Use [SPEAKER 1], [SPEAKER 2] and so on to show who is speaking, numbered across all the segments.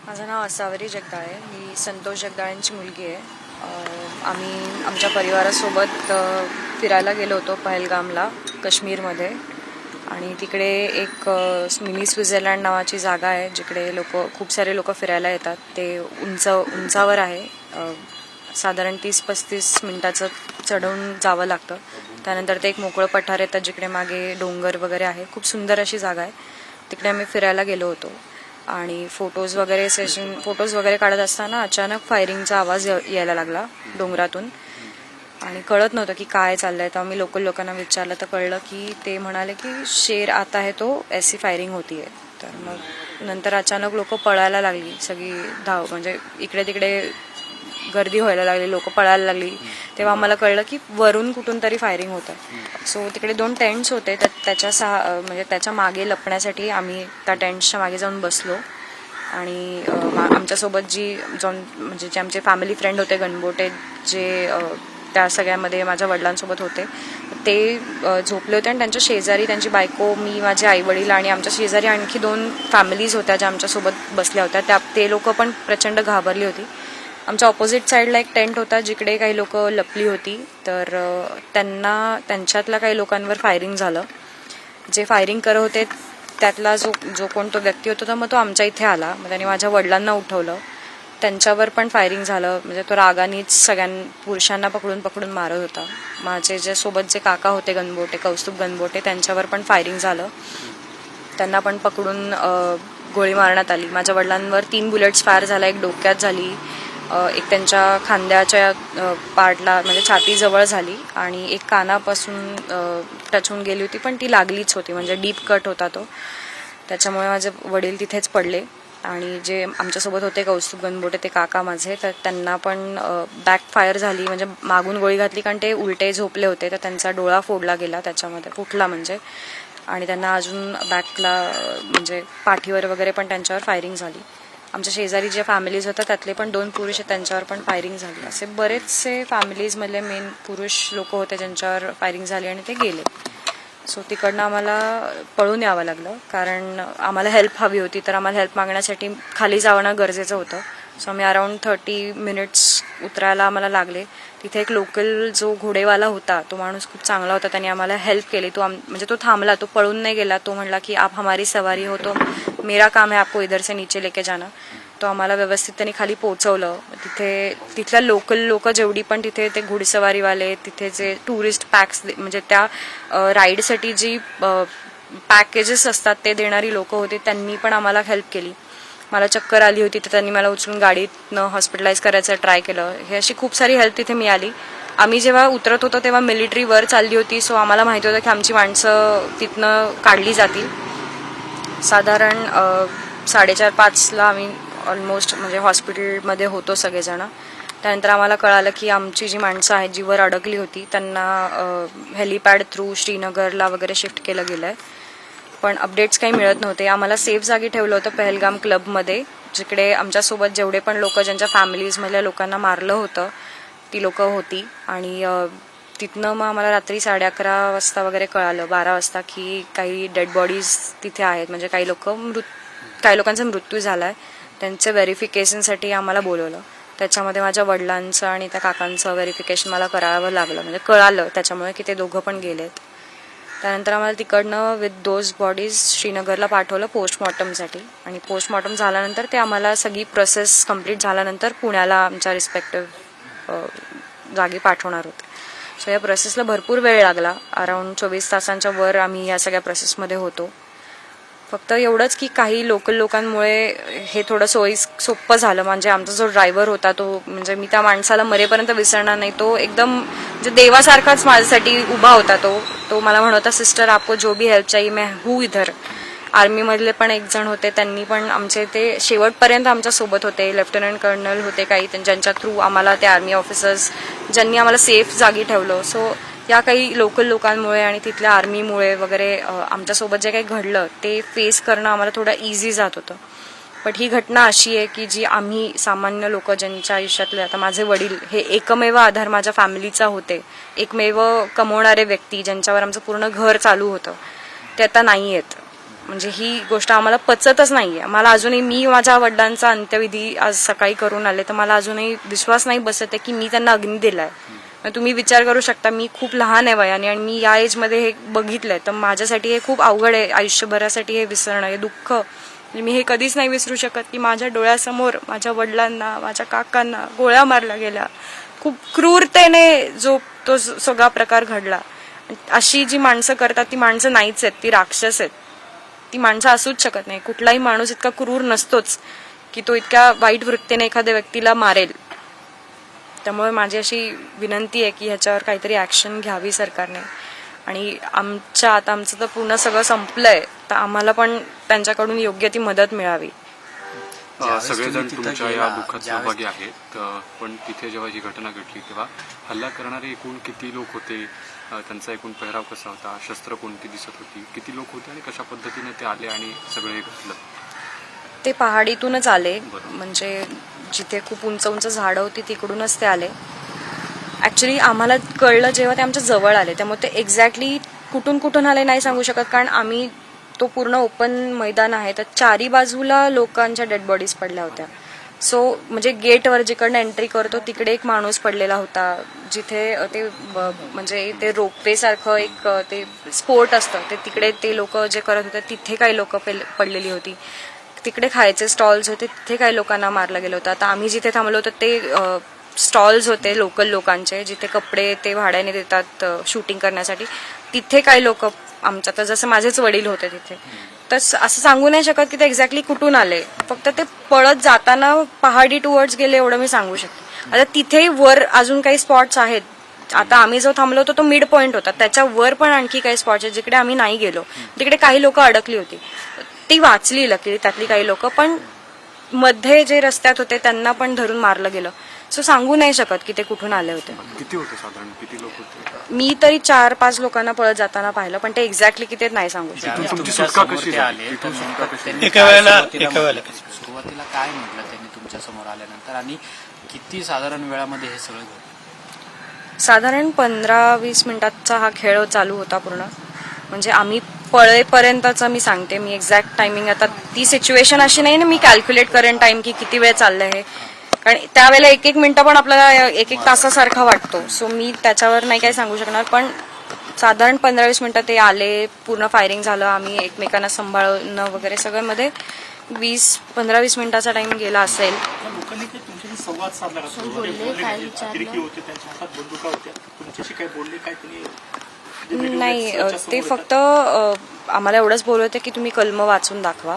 [SPEAKER 1] माझं नाव असावरी जगदाळे. मी संतोष जगदाळेंची मुलगी आहे. आम्ही आमच्या परिवारासोबत फिरायला गेलो होतो पहलगामला, काश्मीरमध्ये. आणि तिकडे एक मिनी स्वित्झर्लंड नावाची जागा आहे जिकडे खूप सारे लोक फिरायला येतात. ते उंचावर आहे. साधारण 30-35 मिनिटाचं चढवून जावं लागतं. त्यानंतर ते एक मोकळं पठार येतं जिकडे मागे डोंगर वगैरे आहे. खूप सुंदर अशी जागा आहे. तिकडे आम्ही फिरायला गेलो होतो आणि फोटोज वगैरे काढत असताना अचानक फायरिंगचा आवाज यायला लागला डोंगरातून. आणि कळत नव्हतं की काय चाललंय. तर आम्ही लोकल लोकांना विचारलं तर कळलं की ते म्हणाले की शेर आता है तो ऐसी फायरिंग होती आहे. तर मग नंतर अचानक लोक पळायला लागली. सगळी म्हणजे इकडे तिकडे गर्दी व्हायला लागली, लोक पळायला लागली. तेव्हा आम्हाला कळलं की वरून कुठून तरी फायरिंग होत आहे. सो तिकडे 2 टेंट्स होते. म्हणजे त्याच्या मागे लपण्यासाठी आम्ही त्या टेंट्सच्या मागे जाऊन बसलो. आणि आमच्यासोबत जे आमचे फॅमिली फ्रेंड होते गणबोटे, जे त्या सगळ्यामध्ये माझ्या वडिलांसोबत होते, ते झोपले होते. आणि त्यांच्या शेजारी त्यांची बायको, मी, माझे आईवडील आणि आमच्या शेजारी आणखी 2 फॅमिलीज होत्या ज्या आमच्यासोबत बसल्या होत्या. ते लोक पण प्रचंड घाबरली होती. आमच्या ऑपोजिट साईडला एक टेंट होता जिकडे काही लोक लपली होती. तर त्यांच्यातल्या काही लोकांवर फायरिंग झालं. जे फायरिंग करत होते त्यातला जो कोण तो व्यक्ती होता मग तो आमच्या इथे आला. मग त्याने माझ्या वडिलांना उठवलं. त्यांच्यावर पण फायरिंग झालं. म्हणजे तो रागानेच पुरुषांना पकडून मारत होता. माझे जे सोबत जे काका होते गणबोटे, कौस्तुभ गणबोटे, त्यांच्यावर पण फायरिंग झालं. त्यांना पण पकडून गोळी मारण्यात आली. माझ्या वडिलांवर 3 बुलेट्स फायर झाला. एक डोक्यात झाली, एक त्यांच्या खांद्याच्या पार्टला म्हणजे छातीजवळ झाली, आणि एक कानापासून टच होऊन गेली होती, पण ती लागलीच होती. म्हणजे डीप कट होता तो. त्याच्यामुळे माझे वडील तिथेच पडले. आणि जे आमच्यासोबत होते कौस्तुभ गणबोटे, ते काका माझे, तर त्यांना पण बॅकफायर झाली. म्हणजे मागून गोळी घातली, कारण ते उलटे झोपले होते. तर त्यांचा डोळा फोडला गेला त्याच्यामध्ये, फुटला म्हणजे. आणि त्यांना अजून बॅकला म्हणजे पाठीवर वगैरे पण त्यांच्यावर फायरिंग झाली. आमच्या शेजारी जे फॅमिलीज होत्या त्यातले पण 2 पुरुष त्यांच्यावर पण फायरिंग झाली. असे बरेचसे फॅमिलीजमधले मेन पुरुष लोक होते ज्यांच्यावर फायरिंग झाली आणि ते गेले. सो तिकडनं आम्हाला पळून यावं लागलं, कारण आम्हाला हेल्प हवी होती. तर आम्हाला हेल्प मागण्यासाठी खाली जाणं गरजेचं होतं. सो आम्ही अराउंड 30 मिनिट्स उतरायला आम्हाला लागले. तिथे एक लोकल जो घोडेवाला होता, तो माणूस खूप चांगला होता. त्याने आम्हाला हेल्प केली. म्हणजे तो थांबला, तो पळून नाही गेला. तो म्हणला की आप हमारी सवारी हो, तो मेरा काम है आपको इधर से नीचे लेके जाना. तो आम्हाला व्यवस्थित त्यांनी खाली पोहोचवलं. तिथल्या लोकल लोक जेवढी पण तिथे ते घोडेसवारीवाले, तिथे जे टुरिस्ट पॅक्स म्हणजे त्या राईडसाठी जी पॅकेजेस असतात ते देणारी लोक होती, त्यांनी पण आम्हाला हेल्प केली. मला चक्कर आली होती तर त्यांनी मला उचलून गाडीतनं हॉस्पिटलाइज करायचं ट्राय केलं. हे अशी खूप सारी हेल्प तिथे मिळाली. आम्ही जेव्हा उतरत होतो तेव्हा मिलिटरी वर चालली होती. सो आम्हाला माहिती होतं की आमची माणसं तिथनं काढली जातील. साधारण 4:30-5ला आम्ही ऑलमोस्ट म्हणजे हॉस्पिटलमध्ये होतो सगळेजण. त्यानंतर आम्हाला कळालं की आमची जी माणसं आहेत जी वर अडकली होती त्यांना हेलिपॅड थ्रू श्रीनगरला वगैरे शिफ्ट केलं गेलं आहे. पण अपडेट्स काही मिळत नव्हते. आम्हाला सेफ जागी ठेवलं होतं पहलगाम क्लबमध्ये, जिकडे आमच्यासोबत जेवढे पण लोक ज्यांच्या फॅमिलीजमधल्या लोकांना मारलं होतं ती लोक होती. आणि तिथनं मग आम्हाला रात्री 11:30 वाजता वगैरे कळालं, 12 वाजता, की काही डेड बॉडीज तिथे आहेत. म्हणजे काही लोकांचा मृत्यू झाला आहे. त्यांचं व्हेरिफिकेशनसाठी आम्हाला बोलवलं. त्याच्यामध्ये माझ्या वडिलांचं आणि त्या काकांचं व्हेरिफिकेशन मला करावं लागलं. म्हणजे कळालं त्याच्यामुळे की ते दोघं पण गेलेत. त्यानंतर आम्हाला तिकडनं विथ दोज बॉडीज श्रीनगरला पाठवलं पोस्टमॉर्टमसाठी. आणि पोस्टमॉर्टम झाल्यानंतर ते आम्हाला सगळी प्रोसेस कंप्लीट झाल्यानंतर पुण्याला आमच्या रिस्पेक्टिव्ह जागी पाठवणार होते. सो या प्रोसेसला भरपूर वेळ लागला. अराउंड 24 तासांच्या वर आम्ही या सगळ्या प्रोसेसमध्ये होतो. फक्त एवढंच की काही लोकल लोकांमुळे हे थोडं सोपं झालं. म्हणजे आमचा जो ड्रायव्हर होता तो, म्हणजे मी त्या माणसाला मरेपर्यंत विसरणार नाही. तो एकदम म्हणजे देवासारखाच माझ्यासाठी उभा होता. तो मला म्हणत होता, सिस्टर आपको जो भी हेल्प चाहिए मैं हूँ इधर. आर्मीमधले पण एक जण होते, त्यांनी पण आमचे ते शेवटपर्यंत आमच्या सोबत होते. लेफ्टनंट कर्नल होते काही, ज्यांच्या थ्रू आम्हाला ते आर्मी ऑफिसर्स ज्यांनी आम्हाला सेफ जागी ठेवलं. सो या काही लोकल लोकांमुळे आणि तिथल्या आर्मीमुळे वगैरे आमच्यासोबत जे काही घडलं ते फेस करणं आम्हाला थोडं इझी जात होतं. बट ही घटना अशी आहे की जी आम्ही सामान्य लोक ज्यांच्या आयुष्यातले, आता माझे वडील हे एकमेव आधार माझ्या फॅमिलीचा होते, एकमेव कमवणारे व्यक्ती ज्यांच्यावर आमचं पूर्ण घर चालू होतं, ते आता नाही आहेत. म्हणजे ही गोष्ट आम्हाला पचतच नाहीये. मला अजूनही, मी माझ्या वडिलांचा अंत्यविधी आज सकाळी करून आले तर मला अजूनही विश्वास नाही बसत आहे की मी त्यांना अग्नी दिलाय. तुम्ही विचार करू शकता, मी खूप लहान आहे वयाने आणि मी या एजमध्ये हे बघितलंय, तर माझ्यासाठी हे खूप अवघड आहे. आयुष्यभरासाठी हे विसरणं, हे दुःख मी हे कधीच नाही विसरू शकत की माझ्या डोळ्यासमोर माझ्या वडिलांना, माझ्या काकांना गोळ्या मारल्या गेल्या. खूप क्रूरतेने जो तो सगळा प्रकार घडला. अशी जी माणसं करतात ती माणसं नाहीच आहेत, ती राक्षस आहेत. ती माणसं असूच शकत नाही. कुठलाही माणूस इतका क्रूर नसतोच की तो इतक्या वाईट वृत्तीने एखाद्या व्यक्तीला मारेल. त्यामुळे माझी अशी विनंती आहे की ह्याच्यावर काहीतरी ऍक्शन घ्यावी सरकारने. आणि आता आमचं तर पूर्ण सगळं संपलंय, तर आम्हाला पण त्यांच्याकडून योग्य ती मदत मिळावी.
[SPEAKER 2] सगळेजण तुमच्या या दुःखात सहभागी आहेत, पण तिथे जेव्हा ही घटना घडली तेव्हा हल्ला करणारे एकूण किती लोक होते, त्यांचा एकूण पेहराव कसा होता, शस्त्र कोणती दिसत होती, किती लोक होते आणि कशा पद्धतीने ते आले आणि सगळं हे घडलं?
[SPEAKER 1] ते पहाडीतूनच आले, म्हणजे जिथे खूप उंच उंच झाडं होती तिकडूनच ते आले. ऍक्च्युली आम्हाला कळलं जेव्हा ते आमच्या जवळ आले, त्यामुळे ते एक्झॅक्टली कुठून आले नाही सांगू शकत, कारण आम्ही तो पूर्ण ओपन मैदान आहे, तर चारी बाजूला लोकांच्या डेड बॉडीज पडल्या होत्या. सो म्हणजे गेटवर जिकडनं एंट्री करतो तिकडे एक माणूस पडलेला होता, जिथे ते म्हणजे ते रोपवे सारखं एक ते स्पोर्ट असतं, ते तिकडे ते लोक जे करत होते तिथे काही लोक पडलेली होती. तिकडे खायचे स्टॉल्स होते, तिथे काही लोकांना मारलं गेलं होतं. आता आम्ही जिथे थांबलो होतो ते स्टॉल्स होते लोकल लोकांचे, जिथे कपडे ते भाड्याने देतात शूटिंग करण्यासाठी. तिथे काही लोक आमच्या, तर जसं माझेच वडील होते तिथे, तर असं सांगू नाही शकत की ते एक्झॅक्टली कुठून आले. फक्त ते पळत जाताना पहाडी टुवर्ड्स गेले एवढं मी सांगू शकते. आता तिथेही वर अजून काही स्पॉट्स आहेत. आता आम्ही जो थांबलो होतो तो मिड पॉईंट होता, त्याच्या वर पण आणखी काही स्पॉट्स आहेत जिकडे आम्ही नाही गेलो. तिकडे काही लोक अडकली होती, ती वाचली लकीली त्यातली काही लोक, पण मध्ये जे रस्त्यात होते त्यांना पण धरून मारलं गेलं. सो सांगू नाही शकत की ते कुठून आले होते.
[SPEAKER 2] किती होते साधारण, किती लोक होते?
[SPEAKER 1] मी तरी 4-5 लोकांना पळत जाताना पाहिलं, पण ते एक्झॅक्टली किती नाही सांगू शकत.
[SPEAKER 2] तुमची सुटका कशी झाली?
[SPEAKER 3] एका वेळेला सुरुवातीला काय म्हटलं त्यांनी तुमच्या समोर आल्यानंतर, आणि किती साधारण वेळामध्ये हे सगळं घडलं?
[SPEAKER 1] साधारण 15-20 मिनिटाचा हा खेळ चालू होता पूर्ण. म्हणजे आम्ही पळेपर्यंतचं मी सांगते, मी एक्झॅक्ट टायमिंग, आता ती सिच्युएशन अशी नाही ना मी कॅल्क्युलेट करेन टाइम की किती वेळ चाललंय हे, कारण त्यावेळेला एक मिनिटं पण आपल्याला एक तासासारखा वाटतो. सो मी त्याच्यावर नाही काही सांगू शकणार, पण साधारण 15-20 मिनिटं ते आले, पूर्ण फायरिंग झालं, आम्ही एकमेकांना सांभाळणं वगैरे सगळं मध्ये 15-20 मिनिटाचा टाइम गेला असेल.
[SPEAKER 4] लोकांनी काही तुमच्याशी संवाद साधला का? अतिरेकी होते, त्यांच्या हातात बंदुका होत्या, तुमच्याशी काय बोलले, काय त्यांनी?
[SPEAKER 1] नाही, ते फक्त आम्हाला एवढंच बोलत होते की तुम्ही कलम वाचून दाखवा.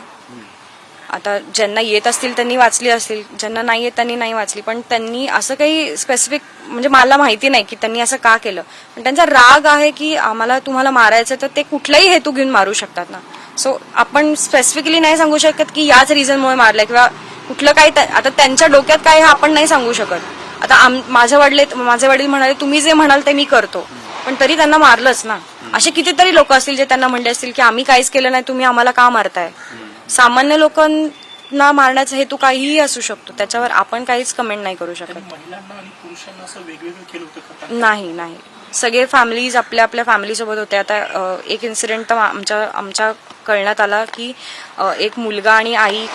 [SPEAKER 1] आता ज्यांना येत असतील त्यांनी वाचली असतील, ज्यांना नाही येत त्यांनी नाही वाचली, पण त्यांनी असं काही स्पेसिफिक, म्हणजे मला माहिती नाही की त्यांनी असं का केलं, पण त्यांचा राग आहे की आम्हाला तुम्हाला मारायचं तर ते कुठलाही हेतू घेऊन मारू शकतात ना. सो आपण स्पेसिफिकली नाही सांगू शकत की याच रिझनमुळे मारलंय किंवा कुठलं काही, आता त्यांच्या डोक्यात काय हे आपण नाही सांगू शकत. आता माझे वडील म्हणाले तुम्ही जे म्हणाल ते मी करतो, पण तरी त्यांना मारलंच ना. असे कितीतरी लोक असतील जे त्यांना म्हणले असतील की आम्ही काहीच केलं नाही, तुम्ही आम्हाला का मारताय. सामान्य लोकांना मारण्याचा हेतू काहीही असू शकतो, त्याच्यावर आपण काहीच कमेंट नाही करू शकत.
[SPEAKER 4] महिलांना आणि पुरुषांना असं वेगवेगळं केलं होतं का?
[SPEAKER 1] नाही, सगळे फॅमिलीज आपल्या फॅमिलीसोबत होते. आता एक इन्सिडेंट तर आमच्या कळण्यात आला की एक मुलगा आणि आई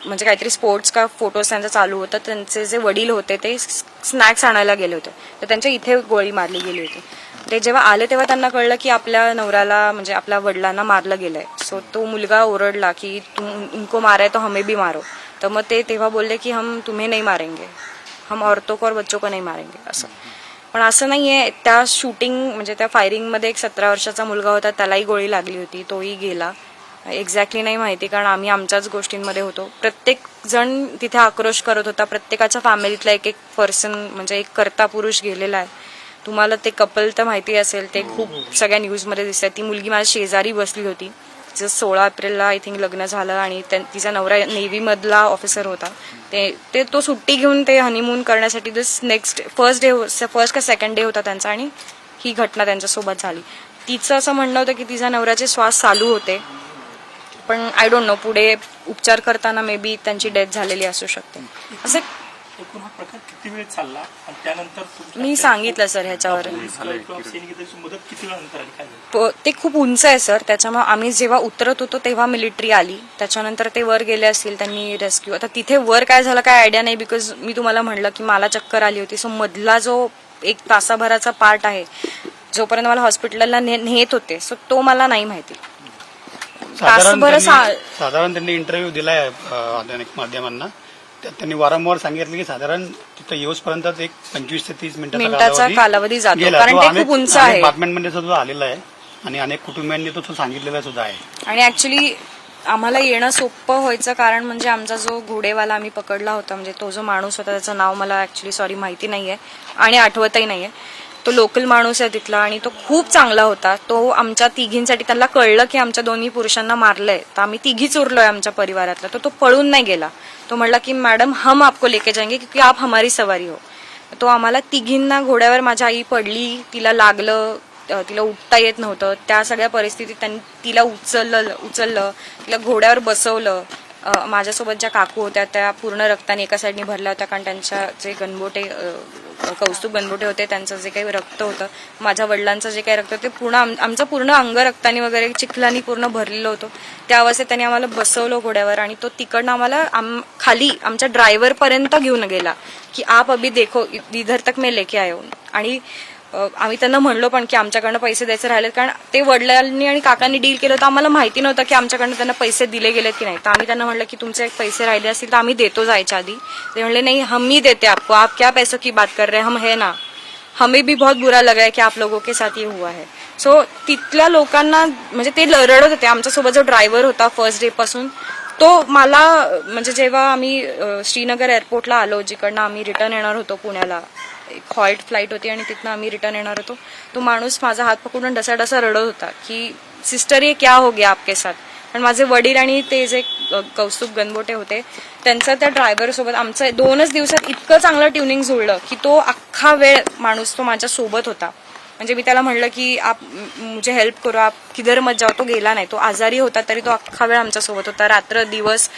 [SPEAKER 1] म्हणजे काहीतरी स्पोर्ट्स का फोटोज त्यांचा चालू होता, त्यांचे जे वडील होते ते स्नॅक्स आणायला गेले होते, तर त्यांच्या इथे गोळी मारली गेली होती. ते जेव्हा आले तेव्हा त्यांना कळलं की आपल्या नवऱ्याला, म्हणजे आपल्या वडिलांना मारलं गेलंय. सो तो मुलगा ओरडला की तुम उनको मारा है तो हमें भी मारो. तर मग ते तेव्हा बोलले की हम तुम्हें नहीं मारेंगे, हम औरतों को और बच्चों को नहीं मारेंगे असं. पण असं नाहीये. त्या शूटिंग म्हणजे त्या फायरिंगमध्ये एक 17 वर्षाचा मुलगा होता, त्यालाही गोळी लागली होती, तोही गेला. एक्झॅक्टली नाही माहिती, कारण आम्ही आमच्याच गोष्टींमध्ये होतो. प्रत्येक जण तिथे आक्रोश करत होता. प्रत्येकाच्या फॅमिलीतला एक पर्सन, म्हणजे एक कर्ता पुरुष गेलेला आहे. तुम्हाला ते कपल तर माहिती असेल, ते खूप सगळ्या न्यूजमध्ये दिसतात. ती मुलगी माझ्या शेजारी बसली होती, तिचं 16 एप्रिलला आय थिंक लग्न झालं आणि तिचा नवरा नेव्हीमधला ऑफिसर होता. तो सुट्टी घेऊन ते हनीमून करण्यासाठी फर्स्ट का सेकंड डे होता त्यांचा, आणि ही घटना त्यांच्यासोबत झाली. तिचं असं म्हणणं होतं की तिच्या नवऱ्याचे श्वास चालू होते, पण आय डोंट नो पुढे उपचार करताना मे बी त्यांची डेथ झालेली असू शकते. असं
[SPEAKER 4] एकूण हा प्रकार किती वेळ चालला आणि त्यानंतर तुमच्या
[SPEAKER 1] मी सांगितलं सर ह्याच्यावर
[SPEAKER 4] किंवा सैनिकांची मदत किती वेळानंतर आली काय झालं?
[SPEAKER 1] ते खूप उंच आहे सर, त्याच्यामुळे आम्ही जेव्हा उतरत होतो तेव्हा मिलिटरी आली, त्याच्यानंतर ते वर गेले असतील, त्यांनी रेस्क्यू. आता तिथे वर काय झालं काय आयडिया नाही, बिकॉज मी तुम्हाला म्हणलं की मला चक्कर आली होती. सो मधला जो 1 तासाभराचा पार्ट आहे, जोपर्यंत मला हॉस्पिटलला नेत होते, सो तो मला नाही माहिती.
[SPEAKER 5] साधारण त्यांनी इंटरव्ह्यू दिलाय अनेक माध्यमांना. त्यात त्यांनी वारंवार सांगितलं की साधारण तिथं येऊसपर्यंत एक 25 ते 30
[SPEAKER 1] मिनिटाचा कालावधी जातो,
[SPEAKER 5] गेला.
[SPEAKER 1] कारण
[SPEAKER 5] तो
[SPEAKER 1] ते
[SPEAKER 5] अनेक-
[SPEAKER 1] खूप उंच
[SPEAKER 5] अनेक
[SPEAKER 1] आहे.
[SPEAKER 5] बातम्यांमध्ये सुद्धा आलेला आहे आणि अनेक कुटुंबियांनी तो सांगितलेला सुद्धा आहे.
[SPEAKER 1] आणि ऍक्च्युली आम्हाला येणं सोपं व्हायचं कारण म्हणजे आमचा जो घोडेवाला आम्ही पकडला होता, म्हणजे तो जो माणूस होता त्याचं नाव मला ऍक्च्युली सॉरी माहिती नाहीये आणि आठवतही नाहीये. तो लोकल माणूस आहे तिथला आणि तो खूप चांगला होता. तो आमच्या तिघींसाठी, त्याला कळलं की आमच्या दोन्ही पुरुषांना मारलंय, तर आम्ही तिघीच उरलोय आमच्या परिवारातला, तर तो पळून नाही गेला. तो म्हणला की मॅडम हम आपको लेके जाएंगे क्योंकि आप हमारी सवारी हो. तो आम्हाला तिघींना घोड्यावर, माझी आई पडली, तिला लागलं, तिला उठता येत नव्हतं, त्या सगळ्या परिस्थितीत त्यांनी तिला उचललं, तिला घोड्यावर बसवलं. माझ्यासोबत ज्या काकू होत्या त्या पूर्ण रक्ताने एका साईडने भरल्या होत्या, कारण त्यांच्या जे गणबोटे, कौस्तुभ गणबोटे होते, त्यांचं जे काही रक्त होतं, माझ्या वडिलांचं जे काही रक्त होतं, ते पूर्ण आमचं पूर्ण अंग रक्ताने वगैरे चिखलानी पूर्ण भरलेलं होतं. त्या अवस्थेत त्यांनी आम्हाला बसवलं घोड्यावर आणि तो तिकडनं आम्हाला खाली आमच्या ड्रायव्हर पर्यंत घेऊन गेला की आप अभी देखो इधर तक मैं लेके आयो. आणि आम्ही त्यांना म्हणलो पण की आमच्याकडनं पैसे द्यायचे राहिलेत, कारण ते वडिलांनी आणि काकांनी डील केलं होतं, आम्हाला माहिती नव्हतं की आमच्याकडनं त्यांना पैसे दिले गेलेत की नाही. तर आम्ही त्यांना म्हणलं की तुमचे पैसे राहिले असतील तर आम्ही देतो जायच्या आधी. ते म्हणले नाही, हम ही देते आपको, आप क्या पैसों की बात कर रहे हैं, हम है ना. हमें भी बहुत बुरा लगा है की आप लोगों के साथ ये हुआ है. सो तिथल्या लोकांना म्हणजे ते रडत होते. आमच्यासोबत जो ड्रायव्हर होता फर्स्ट डे पासून, तो मला म्हणजे जेव्हा आम्ही श्रीनगर एअरपोर्टला आलो, जिकडनं आम्ही रिटर्न येणार होतो पुण्याला, एक हॉल्ट फ्लाईट होती आणि तिथनं आम्ही रिटर्न येणार होतो, तो माणूस माझा हात पकडून डसाडसा रडत होता की सिस्टर ये क्या हो गया आपके साथ. पण माझे वडील आणि ते जे कौस्तुभ गणबोटे होते, त्यांचं त्या ड्रायव्हर सोबत आमचं 2च दिवसात इतकं चांगलं ट्युनिंग जुळलं की तो अख्खा वेळ माणूस तो माझ्या सोबत होता. म्हणजे मी त्याला म्हणलं की आप मुझे हेल्प करो, आप किधर मत जाओ, तो गेला नाही. तो आजारी होता तरी तो अख्खा वेळ आमच्या सोबत होता, रात्र दिवस.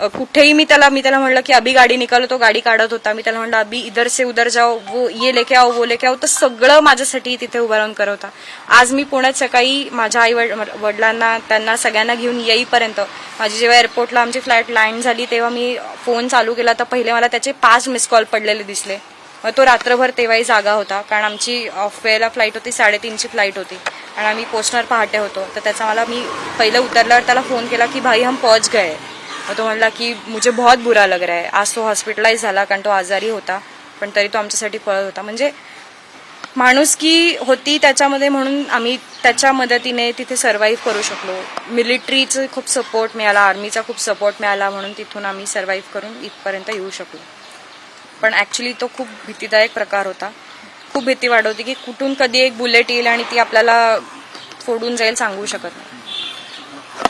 [SPEAKER 1] कुठेही मी त्याला म्हणलं की अभी गाडी निकालो, तो गाडी काढत होता. मी त्याला म्हणलं अभी इधर से उधर जाओ, वो ये लेके आओ, वो लेके आओ, तर सगळं माझ्यासाठी तिथे उभं राहून करत होता. आज मी पुण्यात सकाळी माझ्या आई वडिलांना, त्यांना सगळ्यांना घेऊन येईपर्यंत, माझी जेव्हा एअरपोर्टला आमची फ्लाईट लँड झाली तेव्हा मी फोन चालू केला तर पहिले मला त्याचे 5 मिस कॉल पडलेले दिसले. मग तो रात्रभर तेव्हाही जागा होता, कारण आमची ऑफ वेला फ्लाईट होती, 3:30ची फ्लाईट होती आणि आम्ही पोचणार पहाटे होतो. तर त्याचा मला, मी पहिलं उतरल्यावर त्याला फोन केला की भाई हम पहुंच गए. मग तो म्हणला की मुझे बहुत बुरा लग रहा है. आज तो हॉस्पिटलाइज झाला कारण तो आजारी होता, पण तरी तो आमच्यासाठी पळत होता. म्हणजे माणुसकी होती त्याच्यामध्ये, म्हणून आम्ही त्याच्या मदतीने तिथे सर्व्हाइव्ह करू शकलो. मिलिटरीचं खूप सपोर्ट मिळाला, आर्मीचा खूप सपोर्ट मिळाला, म्हणून तिथून आम्ही सर्व्हाइव्ह करून इथपर्यंत येऊ शकलो. पण ऍक्च्युली तो खूप भीतीदायक प्रकार होता. खूप भीती वाढवती की कुठून कधी एक बुलेट येईल आणि ती आपल्याला फोडून जाईल, सांगू शकत नाही.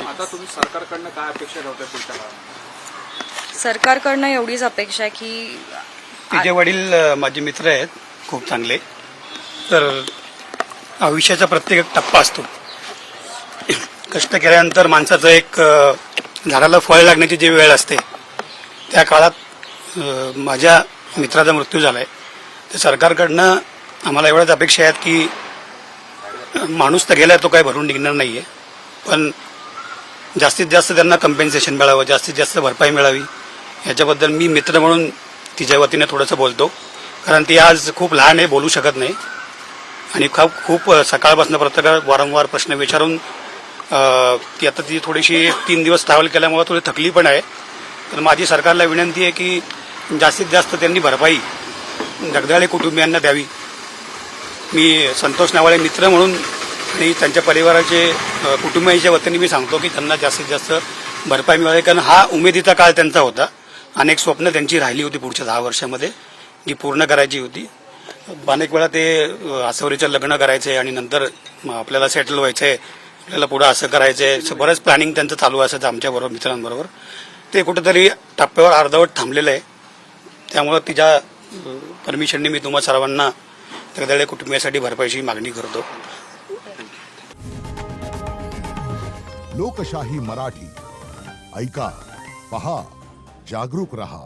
[SPEAKER 6] आता तुम्ही सरकारकडनं काय अपेक्षा ठेवताय पुढच्या काळात?
[SPEAKER 1] सरकारकडनं एवढीच अपेक्षा आहे की
[SPEAKER 5] तिचे वडील माझे मित्र आहेत, खूप चांगले. तर आयुष्याचा प्रत्येक एक टप्पा असतो. कष्ट केल्यानंतर माणसाचं एक झाडाला फळ लागण्याची जी वेळ असते, त्या काळात माझ्या मित्राचा मृत्यू झालाय. तर सरकारकडनं आम्हाला एवढ्याच अपेक्षा आहेत की माणूस तर गेलाय, तो काही भरून निघणार नाहीये, पण जास्तीत जास्त त्यांना कम्पेन्सेशन मिळावं, जास्तीत जास्त भरपाई मिळावी, याच्याबद्दल मी मित्र म्हणून तिच्या वतीने थोडंसं बोलतो. कारण ती आज खूप लहान आहे, बोलू शकत नाही आणि खूप सकाळपासून प्रत्येक वारंवार प्रश्न विचारून ती आता ती थोडीशी 3 दिवस ट्रॅव्हल केल्यामुळे थोडी थकली पण आहे. तर माझी सरकारला विनंती आहे की जास्तीत जास्त त्यांनी भरपाई जगदाळे कुटुंबियांना द्यावी. मी संतोष नावाळे मित्र म्हणून आणि त्यांच्या परिवाराचे कुटुंबियांच्या वतीने मी सांगतो की त्यांना जास्तीत जास्त भरपाई मिळावी, कारण हा उमेदीचा काळ त्यांचा होता. अनेक स्वप्न त्यांची राहिली होती पुढच्या 10 वर्षामध्ये, जी पूर्ण करायची होती. अनेक वेळा ते आसवरीचं लग्न करायचे आणि नंतर आपल्याला सेटल व्हायचंय, आपल्याला पुढं असं करायचंय, बरंच प्लॅनिंग त्यांचं चालू असायचं आमच्याबरोबर, मित्रांबरोबर. ते कुठेतरी टप्प्यावर अर्धवट थांबलेलं आहे. त्यामुळं तिच्या परमिशनने मी तुम्हा सर्वांना जगदाळे कुटुंबियासाठी भरपाईची मागणी करतो.
[SPEAKER 7] लोकशाही मराठी ऐका, पहा, जागरूक रहा.